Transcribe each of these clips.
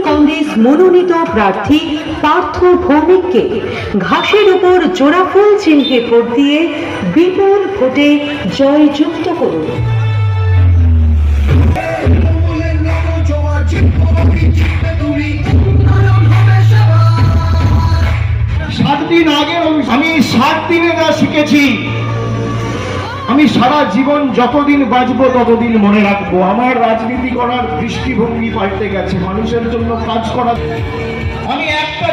কংগ্রেস মনোনীত প্রার্থী পার্থ ভৌমিককে ঘাসের উপর জোড়াফুল চিহ্নে ভোট দিয়ে বিপুল ভোটে জয়যুক্ত করুন। 7 দিন আগে আমি 7 দিনে যা শিখেছি আমি সারা জীবন যতদিন বাঁচবো ততদিন মনে রাখবো। আমার রাজনীতি করার দৃষ্টিভঙ্গি পাল্টে গেছে, মানুষের জন্য কাজ করার। আমি একটা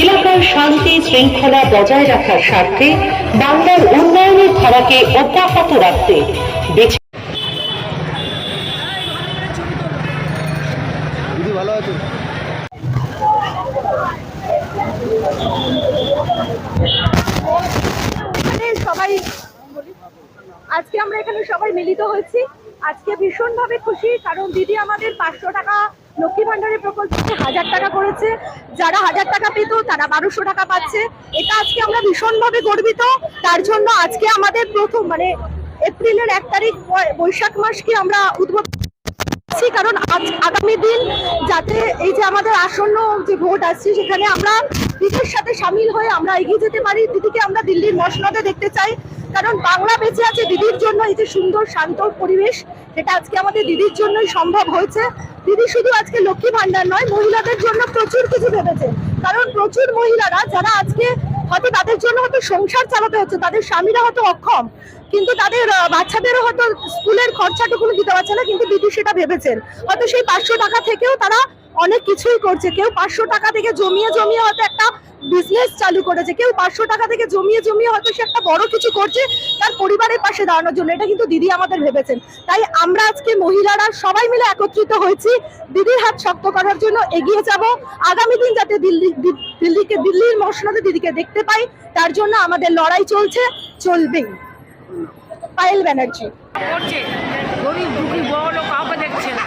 এলাকার শান্তি শৃঙ্খলা বজায় রাখার স্বার্থে বাংলার উন্নয়নের ধারাকে অব্যাহত রাখতে বেছে ভালো আছে। সবাই আজকে আমরা এখানে সবাই মিলিত হয়েছি। আজকে ভীষণভাবে খুশি, কারণ দিদি আমাদের 500 টাকা লক্ষ্মী ভান্ডারের প্রকল্পে 1000 টাকা করেছে। যারা 1000 টাকা পেত তারা 1200 টাকা পাচ্ছে। এটা আজকে আমরা ভীষণভাবে গর্বিত। তার জন্য আজকে আমাদের প্রথম এপ্রিলের 1 তারিখ বৈশাখ মাসকে আমরা উদ্বোধন, কারণ আগামী দিন যাতে এই যে আমাদের আসন্ন যে ভোট আসছে সেখানে আমরা দিদির সাথে সামিল হয়ে আমরা এগিয়ে যেতে পারি। দিদিকে আমরা দিল্লির মসনদে দেখতে চাই, কারণ বাংলা বেঁচে আছে দিদির জন্য। এই যে সুন্দর শান্ত পরিবেশ, সেটা আজকে আমাদের দিদির জন্যই সম্ভব হয়েছে। দিদি শুধু আজকে লক্ষ্মী ভান্ডার নয়, মহিলাদের জন্য প্রচুর কিছু ভেবেছে। কারণ প্রচুর মহিলারা যারা আজকে হয়তো তাদের জন্য হয়তো সংসার চালাতে হচ্ছে, তাদের স্বামীরা হয়তো অক্ষম, কিন্তু তাদের বাচ্চাদেরও হয়তো স্কুলের খরচাটুকু দিতে পারছে না, কিন্তু দিদি সেটা ভেবেছেন। হয়তো সেই 500 টাকা থেকেও তারা অনেক কিছুই করছে। কেউ 500 টাকা থেকে জমিয়ে জমিয়ে হয়তো একটা বিজনেস চালু করেছে, কেউ 500 টাকা থেকে জমিয়ে জমিয়ে হয়তো সে একটা বড় কিছু করছে তার পরিবারের পাশে দাঁড়ানোর জন্য। এটা কিন্তু দিদি আমাদের ভেবেছেন। তাই আমরা আজকে মহিলারা সবাই মিলে একত্রিত হয়েছি দিদির হাত শক্ত করার জন্য, এগিয়ে যাব। আগামী দিন যাতে দিল্লির মসনদে দিদিকে দেখতে পাই, তার জন্য আমাদের লড়াই চলছে, চলবেই। পায়েল ব্যানার্জি করছে, গরিব দুঃখী বড় লোক কাউকে দেখছে না।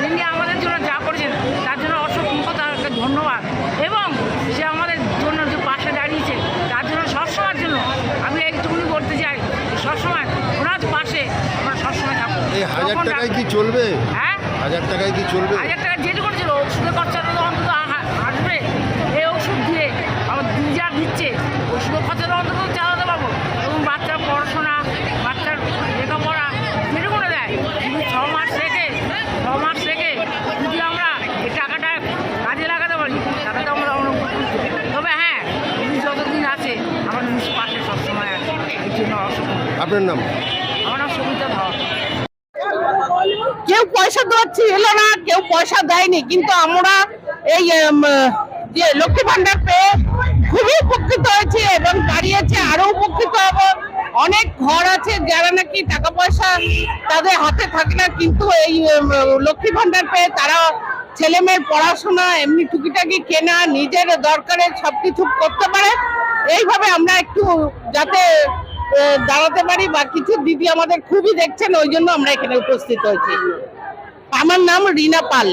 তিনি আমাদের জন্য যা করেছেন তার জন্য অসংখ্য তাকে ধন্যবাদ, এবং সে আমাদের জন্য যে পাশে দাঁড়িয়েছে তার জন্য সবসময়ের জন্য আমি এইটুকুনি বলতে চাই, সবসময় ওনার পাশে আমরা সবসময় থাকবো। এই 1000 টাকায় কি চলবে? হ্যাঁ, 1000 টাকায় কি চলবে? 1000 টাকা যেটুকু ছিল ওষুধের খরচাটা তো অন্তত আসবে। এই ওষুধ দিয়ে আমার দিদি যা দিচ্ছে ওষুধের খরচাটা অন্তত চালাতে পারবো, এবং বাচ্চার পড়াশোনা, বাচ্চার লেখাপড়া যেটুকু দেয়। কিন্তু 6 মাস রেখে যদি আমরা এই টাকাটা কাজে লাগাতে পারি তাহলে তো আমরা অনেক। তবে হ্যাঁ, দিদি যতদিন আছে আমার নিজ পাশে সবসময় আছে, এই জন্য অসংখ্য। আপনার নাম? আমার নাম সবিতা ধর। কেউ পয়সা দিচ্ছি এলো না, কেউ পয়সা দেয়নি, কিন্তু আমরা এই যে লক্ষ্মী ভান্ডার পেয়ে খুবই উপকৃত হয়েছি এবং দাঁড়িয়েছে আরো উপকৃত হব। অনেক ঘর আছে যারা নাকি টাকা পয়সা তাদের হাতে থাকে না, কিন্তু এই লক্ষ্মী ভান্ডার পেয়ে তারা ছেলে মেয়ের পড়াশোনা, এমনি টুকিটাকি কেনা, নিজের দরকারের সবকিছু করতে পারে। এইভাবে আমরা একটু যাতে দাঁড়াতে পারি বা কিছু, দিদি আমাদের খুবই দেখছেন, ওই জন্য আমরা এখানে উপস্থিত হয়েছি। আমার নাম রিনা পাল।